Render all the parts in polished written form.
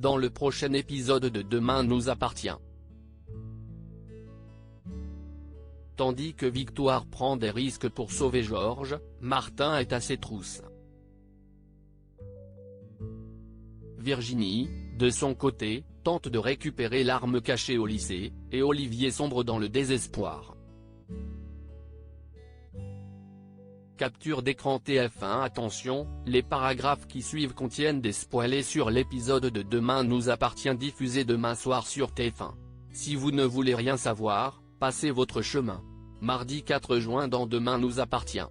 dans le prochain épisode de Demain nous appartient. Tandis que Victoire prend des risques pour sauver Georges, Martin est à ses trousses. Virginie, de son côté, tente de récupérer l'arme cachée au lycée, et Olivier sombre dans le désespoir. Capture d'écran TF1. Attention, les paragraphes qui suivent contiennent des spoilers sur l'épisode de Demain nous appartient diffusé demain soir sur TF1. Si vous ne voulez rien savoir, passez votre chemin. Mardi 4 juin dans Demain nous appartient.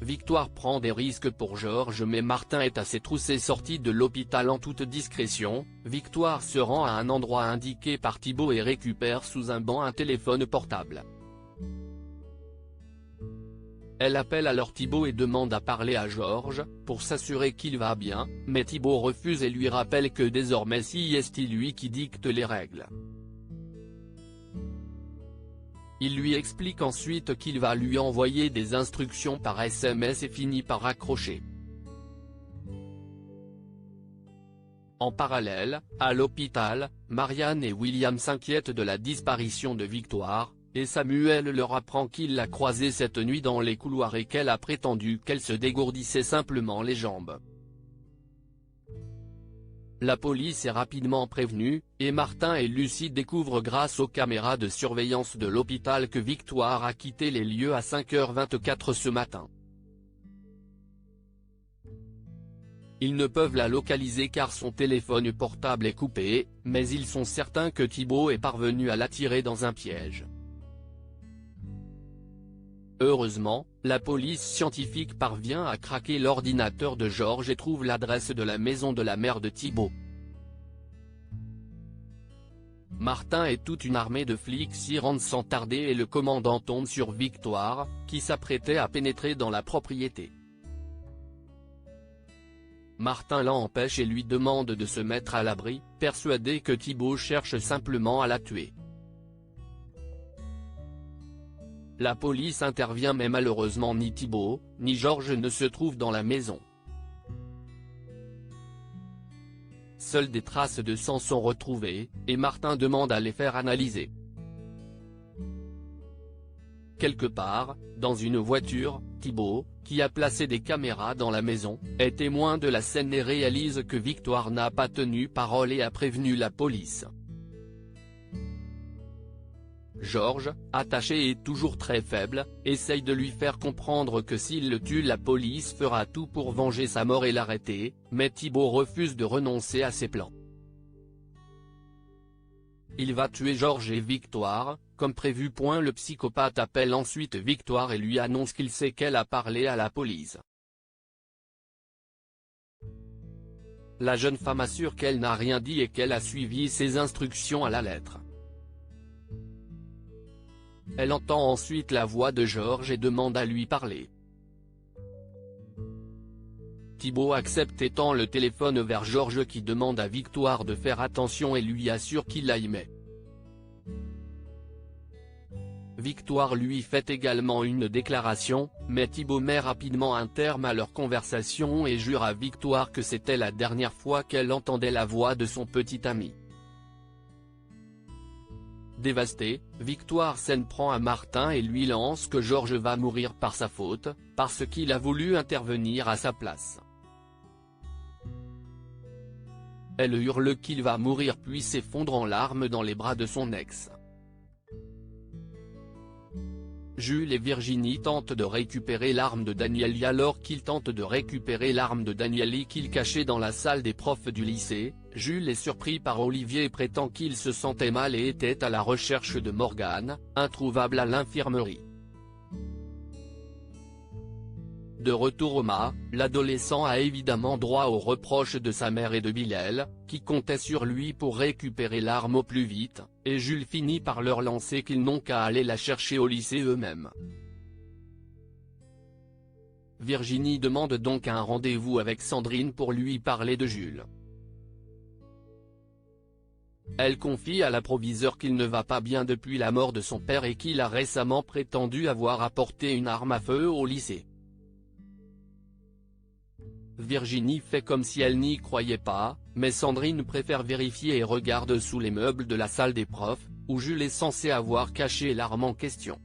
Victoire prend des risques pour Georges mais Martin est à ses trousses et sorti de l'hôpital en toute discrétion. Victoire se rend à un endroit indiqué par Thibaut et récupère sous un banc un téléphone portable. Elle appelle alors Thibaut et demande à parler à Georges, pour s'assurer qu'il va bien, mais Thibaut refuse et lui rappelle que désormais c'est lui qui dicte les règles. Il lui explique ensuite qu'il va lui envoyer des instructions par SMS et finit par raccrocher. En parallèle, à l'hôpital, Marianne et William s'inquiètent de la disparition de Victoire, et Samuel leur apprend qu'il l'a croisée cette nuit dans les couloirs et qu'elle a prétendu qu'elle se dégourdissait simplement les jambes. La police est rapidement prévenue, et Martin et Lucie découvrent grâce aux caméras de surveillance de l'hôpital que Victoire a quitté les lieux à 5h24 ce matin. Ils ne peuvent la localiser car son téléphone portable est coupé, mais ils sont certains que Thibaut est parvenu à l'attirer dans un piège. Heureusement, la police scientifique parvient à craquer l'ordinateur de Georges et trouve l'adresse de la maison de la mère de Thibaut. Martin et toute une armée de flics s'y rendent sans tarder et le commandant tombe sur Victoire, qui s'apprêtait à pénétrer dans la propriété. Martin l'empêche et lui demande de se mettre à l'abri, persuadé que Thibaut cherche simplement à la tuer. La police intervient mais malheureusement ni Thibaut, ni Georges ne se trouvent dans la maison. Seules des traces de sang sont retrouvées, et Martin demande à les faire analyser. Quelque part, dans une voiture, Thibaut, qui a placé des caméras dans la maison, est témoin de la scène et réalise que Victoire n'a pas tenu parole et a prévenu la police. Georges, attaché et toujours très faible, essaye de lui faire comprendre que s'il le tue la police fera tout pour venger sa mort et l'arrêter, mais Thibaut refuse de renoncer à ses plans. Il va tuer Georges et Victoire, comme prévu. Le psychopathe appelle ensuite Victoire et lui annonce qu'il sait qu'elle a parlé à la police. La jeune femme assure qu'elle n'a rien dit et qu'elle a suivi ses instructions à la lettre. Elle entend ensuite la voix de Georges et demande à lui parler. Thibaut accepte et tend le téléphone vers Georges qui demande à Victoire de faire attention et lui assure qu'il la y met. Victoire lui fait également une déclaration, mais Thibaut met rapidement un terme à leur conversation et jure à Victoire que c'était la dernière fois qu'elle entendait la voix de son petit ami. Dévastée, Victoire s'en prend à Martin et lui lance que Georges va mourir par sa faute, parce qu'il a voulu intervenir à sa place. Elle hurle qu'il va mourir puis s'effondre en larmes dans les bras de son ex. Jules et Virginie tentent de récupérer l'arme de Danieli alors qu'ils tentent de récupérer l'arme de Danieli qu'il cachait dans la salle des profs du lycée. Jules est surpris par Olivier et prétend qu'il se sentait mal et était à la recherche de Morgane, introuvable à l'infirmerie. De retour au mât, l'adolescent a évidemment droit aux reproches de sa mère et de Bilal, qui comptaient sur lui pour récupérer l'arme au plus vite, et Jules finit par leur lancer qu'ils n'ont qu'à aller la chercher au lycée eux-mêmes. Virginie demande donc un rendez-vous avec Sandrine pour lui parler de Jules. Elle confie à la proviseure qu'il ne va pas bien depuis la mort de son père et qu'il a récemment prétendu avoir apporté une arme à feu au lycée. Virginie fait comme si elle n'y croyait pas, mais Sandrine préfère vérifier et regarde sous les meubles de la salle des profs, où Jules est censé avoir caché l'arme en question.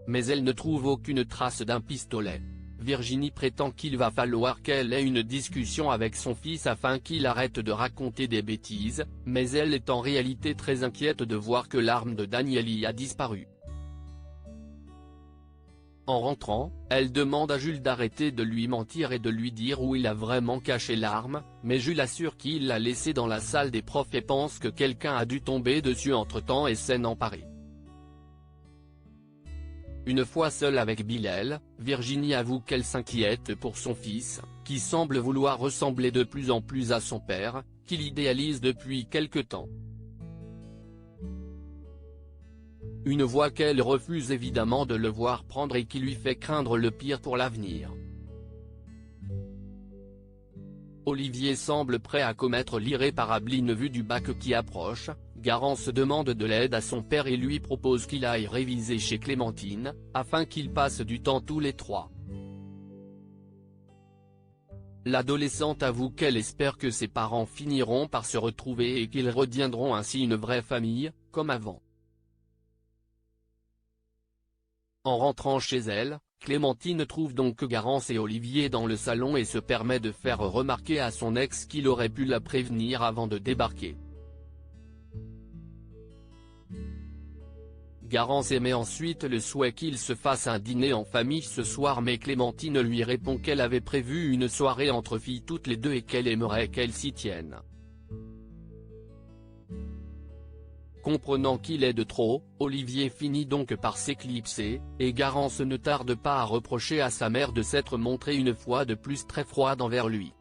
Mais elle ne trouve aucune trace d'un pistolet. Virginie prétend qu'il va falloir qu'elle ait une discussion avec son fils afin qu'il arrête de raconter des bêtises, mais elle est en réalité très inquiète de voir que l'arme de Danieli a disparu. En rentrant, elle demande à Jules d'arrêter de lui mentir et de lui dire où il a vraiment caché l'arme, mais Jules assure qu'il l'a laissée dans la salle des profs et pense que quelqu'un a dû tomber dessus entre-temps et s'en emparer. Une fois seule avec Bilal, Virginie avoue qu'elle s'inquiète pour son fils, qui semble vouloir ressembler de plus en plus à son père, qu'il idéalise depuis quelque temps. Une voix qu'elle refuse évidemment de le voir prendre et qui lui fait craindre le pire pour l'avenir. Olivier semble prêt à commettre l'irréparable vue du bac qui approche. Garance demande de l'aide à son père et lui propose qu'il aille réviser chez Clémentine, afin qu'ils passent du temps tous les trois. L'adolescente avoue qu'elle espère que ses parents finiront par se retrouver et qu'ils redeviendront ainsi une vraie famille, comme avant. En rentrant chez elle, Clémentine trouve donc Garance et Olivier dans le salon et se permet de faire remarquer à son ex qu'il aurait pu la prévenir avant de débarquer. Garance émet ensuite le souhait qu'il se fasse un dîner en famille ce soir, mais Clémentine lui répond qu'elle avait prévu une soirée entre filles toutes les deux et qu'elle aimerait qu'elles s'y tiennent. Comprenant qu'il est de trop, Olivier finit donc par s'éclipser, et Garance ne tarde pas à reprocher à sa mère de s'être montrée une fois de plus très froide envers lui.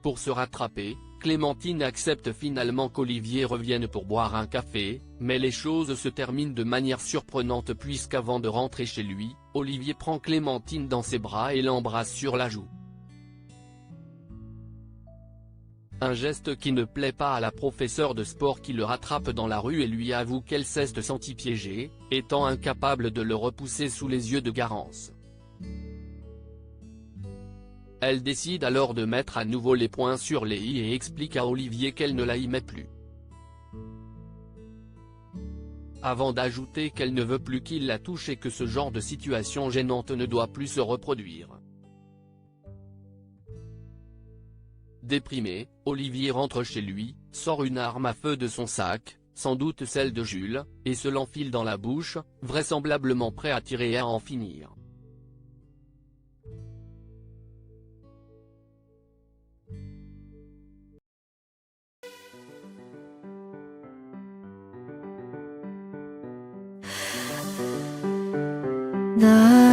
Pour se rattraper, Clémentine accepte finalement qu'Olivier revienne pour boire un café, mais les choses se terminent de manière surprenante puisqu'avant de rentrer chez lui, Olivier prend Clémentine dans ses bras et l'embrasse sur la joue. Un geste qui ne plaît pas à la professeure de sport qui le rattrape dans la rue et lui avoue qu'elle s'est sentie piégée, étant incapable de le repousser sous les yeux de Garance. Elle décide alors de mettre à nouveau les points sur les i et explique à Olivier qu'elle ne la aimait plus. Avant d'ajouter qu'elle ne veut plus qu'il la touche et que ce genre de situation gênante ne doit plus se reproduire. Déprimé, Olivier rentre chez lui, sort une arme à feu de son sac, sans doute celle de Jules, et se l'enfile dans la bouche, vraisemblablement prêt à tirer et à en finir. 나